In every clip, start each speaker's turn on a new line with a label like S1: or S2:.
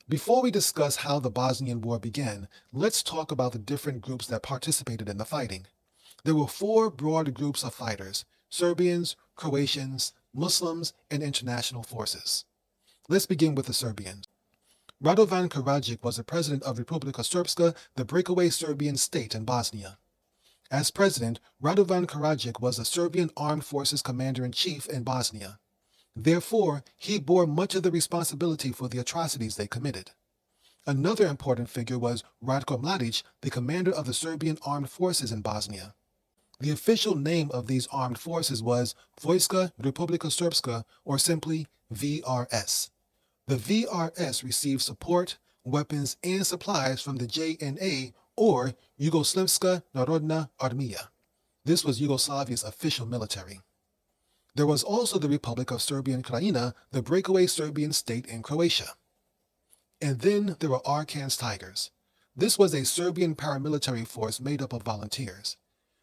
S1: Before we discuss how the Bosnian War began, let's talk about the different groups that participated in the fighting. There were four broad groups of fighters: Serbians, Croatians, Muslims, and international forces. Let's begin with the Serbians. Radovan Karadzic was the president of Republika Srpska, the breakaway Serbian state in Bosnia. As president, Radovan Karadzic was the Serbian Armed Forces commander-in-chief in Bosnia. Therefore, he bore much of the responsibility for the atrocities they committed. Another important figure was Ratko Mladic, the commander of the Serbian Armed Forces in Bosnia. The official name of these armed forces was Vojska Republika Srpska, or simply VRS. The VRS received support, weapons, and supplies from the JNA, or Jugoslavska Narodna Armija. This was Yugoslavia's official military. There was also the Republic of Serbian Krajina, the breakaway Serbian state in Croatia. And then there were Arkan's Tigers. This was a Serbian paramilitary force made up of volunteers.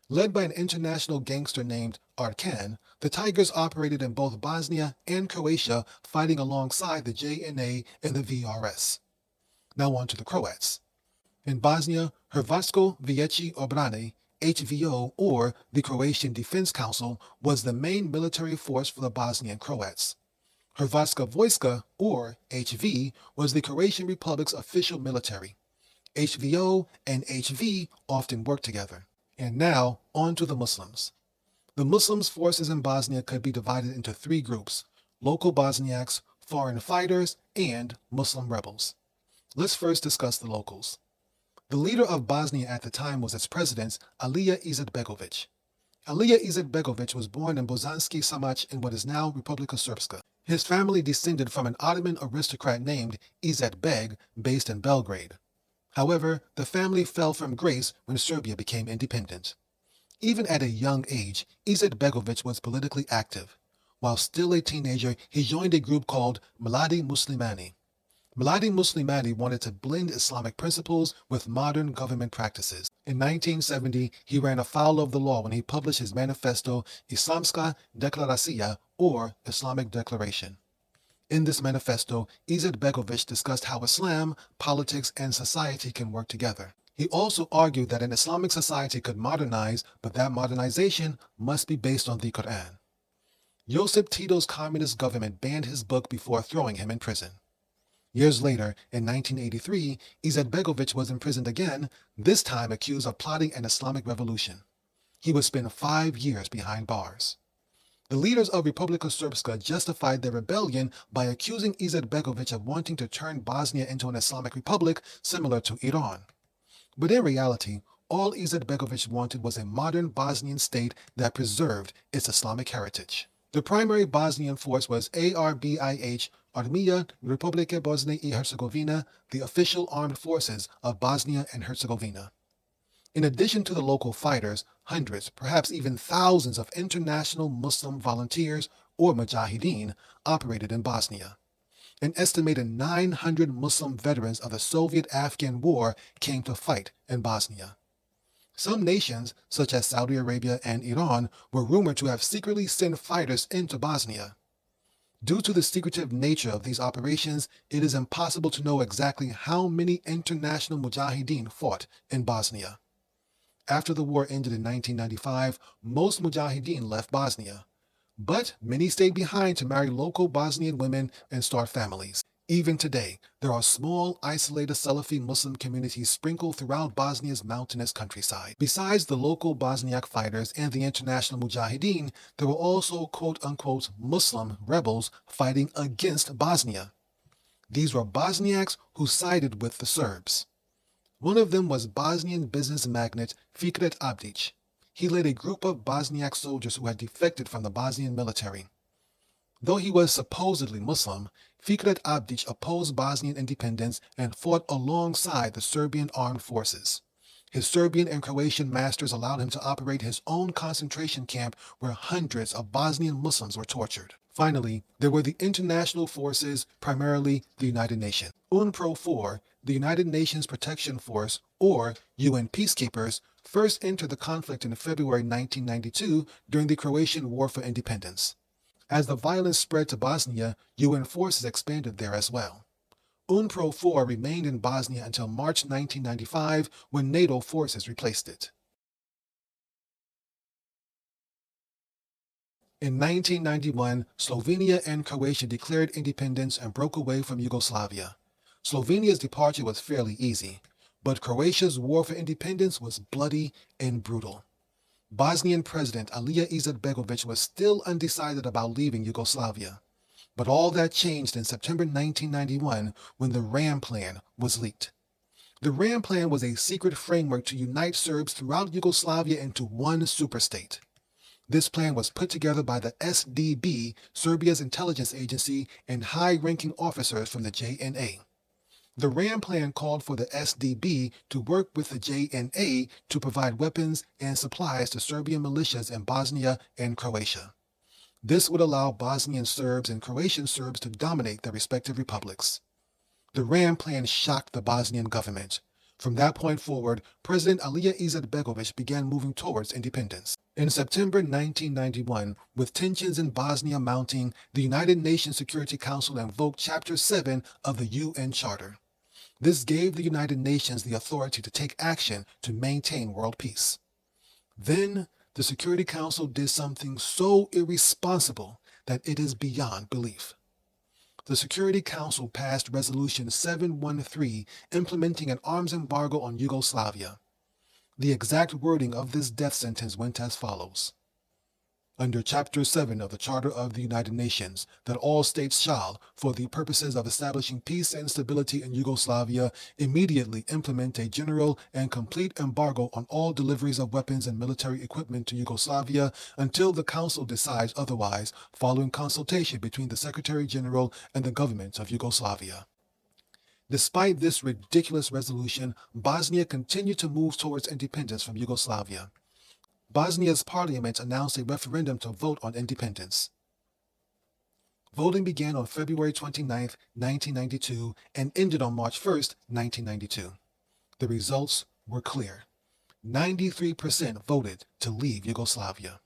S1: Led by an international gangster named Arkan, the Tigers operated in both Bosnia and Croatia, fighting alongside the JNA and the VRS. Now on to the Croats. In Bosnia, Hrvatsko Vijeće obrane, HVO, or the Croatian Defense Council, was the main military force for the Bosnian Croats. Hrvatska Vojska, or HV, was the Croatian Republic's official military. HVO and HV often worked together. And now, on to the Muslims. The Muslims' forces in Bosnia could be divided into three groups: local Bosniaks, foreign fighters, and Muslim rebels. Let's first discuss the locals. The leader of Bosnia at the time was its president, Alija Izetbegović. Alija Izetbegović was born in Bosanski Samac in what is now Republika Srpska. His family descended from an Ottoman aristocrat named Izetbeg, based in Belgrade. However, the family fell from grace when Serbia became independent. Even at a young age, Izetbegović was politically active. While still a teenager, he joined a group called Mladi Muslimani. Mladi Muslimani wanted to blend Islamic principles with modern government practices. In 1970, he ran afoul of the law when he published his manifesto Islamska Deklaracija, or Islamic Declaration. In this manifesto, Izetbegović discussed how Islam, politics, and society can work together. He also argued that an Islamic society could modernize, but that modernization must be based on the Quran. Josip Tito's communist government banned his book before throwing him in prison. Years later, in 1983, Izetbegović was imprisoned again, this time accused of plotting an Islamic revolution. He would spend 5 years behind bars. The leaders of Republika Srpska justified their rebellion by accusing Izetbegović of wanting to turn Bosnia into an Islamic republic similar to Iran. But in reality, all Izetbegović wanted was a modern Bosnian state that preserved its Islamic heritage. The primary Bosnian force was ARBIH, Armija Republike Bosne I Herzegovina, the official armed forces of Bosnia and Herzegovina. In addition to the local fighters, hundreds, perhaps even thousands of international Muslim volunteers, or Mujahideen, operated in Bosnia. An estimated 900 Muslim veterans of the Soviet-Afghan War came to fight in Bosnia. Some nations, such as Saudi Arabia and Iran, were rumored to have secretly sent fighters into Bosnia. Due to the secretive nature of these operations, it is impossible to know exactly how many international Mujahideen fought in Bosnia. After the war ended in 1995, most Mujahideen left Bosnia, but many stayed behind to marry local Bosnian women and start families. Even today, there are small, isolated Salafi Muslim communities sprinkled throughout Bosnia's mountainous countryside. Besides the local Bosniak fighters and the international Mujahideen, there were also quote-unquote Muslim rebels fighting against Bosnia. These were Bosniaks who sided with the Serbs. One of them was Bosnian business magnate Fikret Abdić. He led a group of Bosniak soldiers who had defected from the Bosnian military. Though he was supposedly Muslim, Fikret Abdić opposed Bosnian independence and fought alongside the Serbian armed forces. His Serbian and Croatian masters allowed him to operate his own concentration camp where hundreds of Bosnian Muslims were tortured. Finally, there were the international forces, primarily the United Nations. UNPRO-4, the United Nations Protection Force, or UN peacekeepers, first entered the conflict in February 1992 during the Croatian War for Independence. As the violence spread to Bosnia, UN forces expanded there as well. UNPRO 4 remained in Bosnia until March 1995 when NATO forces replaced it. In 1991, Slovenia and Croatia declared independence and broke away from Yugoslavia. Slovenia's departure was fairly easy, but Croatia's war for independence was bloody and brutal. Bosnian President Alija Izetbegović was still undecided about leaving Yugoslavia. But all that changed in September 1991 when the RAM Plan was leaked. The RAM Plan was a secret framework to unite Serbs throughout Yugoslavia into one superstate. This plan was put together by the SDB, Serbia's intelligence agency, and high-ranking officers from the JNA. The RAM Plan called for the SDB to work with the JNA to provide weapons and supplies to Serbian militias in Bosnia and Croatia. This would allow Bosnian Serbs and Croatian Serbs to dominate their respective republics. The RAM Plan shocked the Bosnian government. From that point forward, President Alija Izetbegović began moving towards independence. In September 1991, with tensions in Bosnia mounting, the United Nations Security Council invoked Chapter 7 of the UN Charter. This gave the United Nations the authority to take action to maintain world peace. Then, the Security Council did something so irresponsible that it is beyond belief. The Security Council passed Resolution 713 implementing an arms embargo on Yugoslavia. The exact wording of this death sentence went as follows. Under Chapter 7 of the Charter of the United Nations, that all states shall, for the purposes of establishing peace and stability in Yugoslavia, immediately implement a general and complete embargo on all deliveries of weapons and military equipment to Yugoslavia until the Council decides otherwise, following consultation between the Secretary-General and the government of Yugoslavia. Despite this ridiculous resolution, Bosnia continued to move towards independence from Yugoslavia. Bosnia's parliament announced a referendum to vote on independence. Voting began on February 29, 1992, and ended on March 1, 1992. The results were clear. 93% voted to leave Yugoslavia.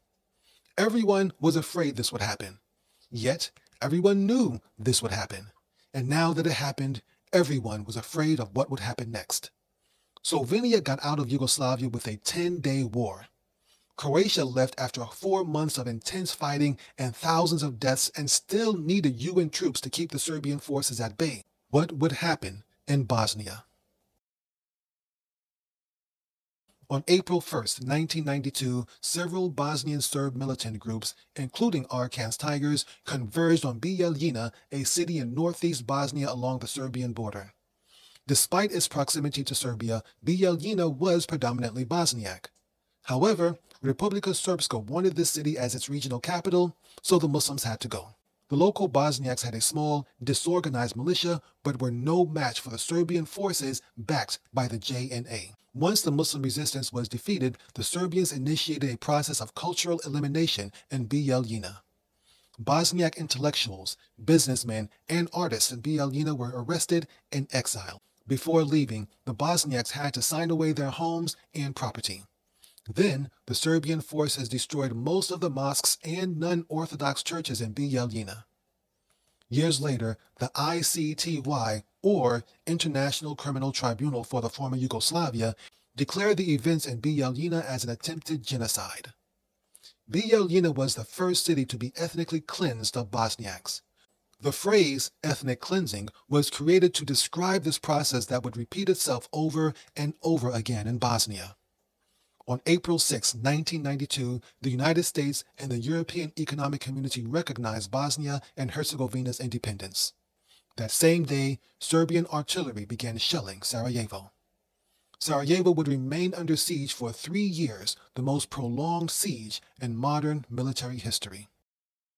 S1: Everyone was afraid this would happen. Yet, everyone knew this would happen. And now that it happened, everyone was afraid of what would happen next. Slovenia got out of Yugoslavia with a 10-day war. Croatia left after 4 months of intense fighting and thousands of deaths and still needed UN troops to keep the Serbian forces at bay. What would happen in Bosnia? On April 1, 1992, several Bosnian Serb militant groups, including Arkan's Tigers, converged on Bijeljina, a city in northeast Bosnia along the Serbian border. Despite its proximity to Serbia, Bijeljina was predominantly Bosniak. However, Republika Srpska wanted this city as its regional capital, so the Muslims had to go. The local Bosniaks had a small, disorganized militia, but were no match for the Serbian forces backed by the JNA. Once the Muslim resistance was defeated, the Serbians initiated a process of cultural elimination in Bijeljina. Bosniak intellectuals, businessmen, and artists in Bijeljina were arrested and exiled. Before leaving, the Bosniaks had to sign away their homes and property. Then, the Serbian forces destroyed most of the mosques and non-Orthodox churches in Bijeljina. Years later, the ICTY, or International Criminal Tribunal for the former Yugoslavia, declared the events in Bijeljina as an attempted genocide. Bijeljina was the first city to be ethnically cleansed of Bosniaks. The phrase ethnic cleansing was created to describe this process that would repeat itself over and over again in Bosnia. On April 6, 1992, the United States and the European Economic Community recognized Bosnia and Herzegovina's independence. That same day, Serbian artillery began shelling Sarajevo. Sarajevo would remain under siege for 3 years, the most prolonged siege in modern military history.